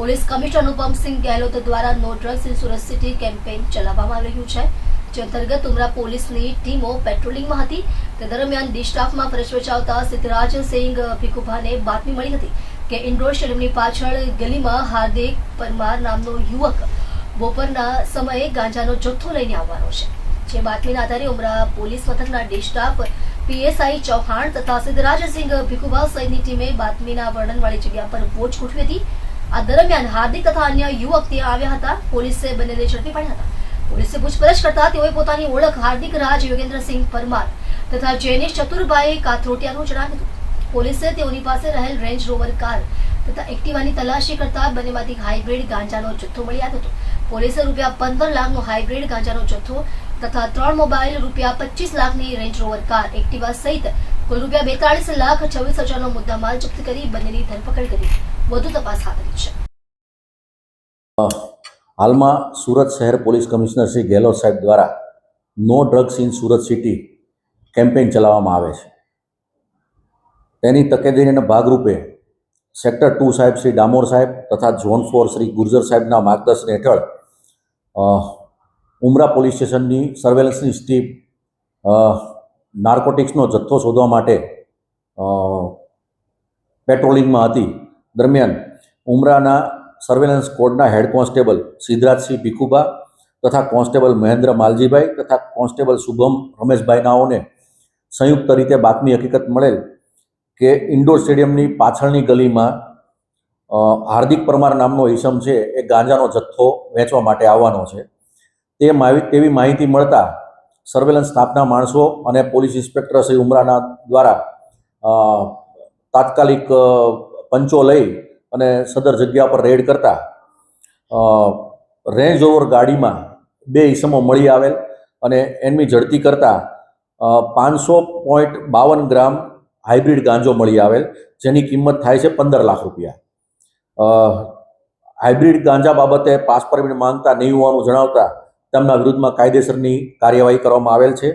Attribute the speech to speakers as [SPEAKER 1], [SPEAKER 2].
[SPEAKER 1] Police commissioner Anupamsinh Gehlot દ્વારા no drugs in Surat city campaign ચલાવવામાં આવી રહ્યું છે, જે અંતર્ગત ઉમરા પોલીસની ટીમો પેટ્રોલિંગમાં હતી. તે દરમિયાન ડી સ્ટાફમાં ફરજ બજાવતા સિદ્ધરાજસિંહ ભીખુભાને બાતમી મળી હતી કે ઇન્ડોર સ્ટેડિયમની પાછળ ગલીમાં હાર્દિક પરમાર નામનો યુવક બપોરના સમયે ગાંજાનો જથ્થો લઈને આવવાનો છે. જે બાતમીના આધારે ઉમરા પોલીસ મથકના ડી સ્ટાફ પીએસઆઈ ચૌહાણ તથા સિદ્ધરાજસિંહ ભીખુભા સહિતની ટીમે બાતમીના વર્ણનવાળી જગ્યા પર વોચ ગોઠવી હતી. આ દરમિયાન હાર્દિક તથા અન્ય યુવક ત્યાં આવ્યા હતા. પોલીસે બંનેને ઝડપી પાડ્યા હતા. પોલીસે પૂછપરછ કરતા તેઓએ પોતાની ઓળખ હાર્દિક રાજ યોગેન્દ્રસિંહ પરમાર તથા જૈનેશ ચતુરભાઈ કાથરોટિયાનું જણાવ્યું હતું. પોલીસે તેઓની પાસે રહેલ રેન્જ રોવર કાર તથા એક્ટિવાની તલાશી કરતા બંનેમાંથી હાઇબ્રિડ ગાંજાનો જથ્થો મળી આવ્યો હતો. પોલીસે ₹15 લાખનો હાઇબ્રિડ ગાંજાનો જથ્થો તથા 3 મોબાઈલ ₹25 લાખની રેન્જ રોવર કાર એક્ટિવા સહિત કુલ ₹42,26,000નો મુદ્દામાલ જપ્ત કરી બંનેની ધરપકડ કરી વધુ તપાસ હાથ ધરી છે.
[SPEAKER 2] હાલમાં સુરત શહેર પોલીસ કમિશનર શ્રી ગેહલોત સાહેબ દ્વારા no drugs in Surat city campaign ચલાવવામાં આવે છે. તેની તકેદારીના ભાગરૂપે સેક્ટર 2 સાહેબ શ્રી ડામોર સાહેબ તથા ઝોન 4 શ્રી ગુર્જર સાહેબના માર્ગદર્શન હેઠળ ઉમરા પોલીસ સ્ટેશનની સર્વેલન્સની ટીમ નાર્કોટિક્સનો જથ્થો શોધવા માટે પેટ્રોલિંગમાં હતી. દરમિયાન ઉમરાના સર્વેલન્સ કોડના હેડ કોન્સ્ટેબલ સિદ્ધરાજસિંહ ભીખુભા તથા કોન્સ્ટેબલ મહેન્દ્ર માલજીભાઈ તથા કોન્સ્ટેબલ શુભમ રમેશભાઈ નાઓને સંયુક્ત રીતે બાતમી હકીકત મળેલ કે ઇન્ડોર સ્ટેડિયમની પાછળની ગલીમાં હાર્દિક પરમાર નામનો ઈસમ છે એ ગાંજાનો જથ્થો વેચવા માટે આવવાનો છે. તેવી માહિતી મળતા સર્વેલન્સ સ્ટાફના માણસો અને પોલીસ ઇન્સ્પેક્ટર શ્રી ઉમરાના દ્વારા તાત્કાલિક પંચો લઈ અને સદર જગ્યા પર રેડ કરતા રેન્જ રોવર ગાડીમાં 2 ઈસમો મળી આવેલ અને એમની ઝડપી કરતા 500.52 ગ્રામ હાઇબ્રિડ ગાંજો મળી આવેલ, જેની કિંમત થાય છે ₹15 લાખ. હાઇબ્રિડ ગાંજા બાબતે પાસ પરમિટ માંગતા નહીં હોવાનું જણાવતા તેમના વિરુદ્ધમાં કાયદેસરની કાર્યવાહી કરવામાં આવેલ છે.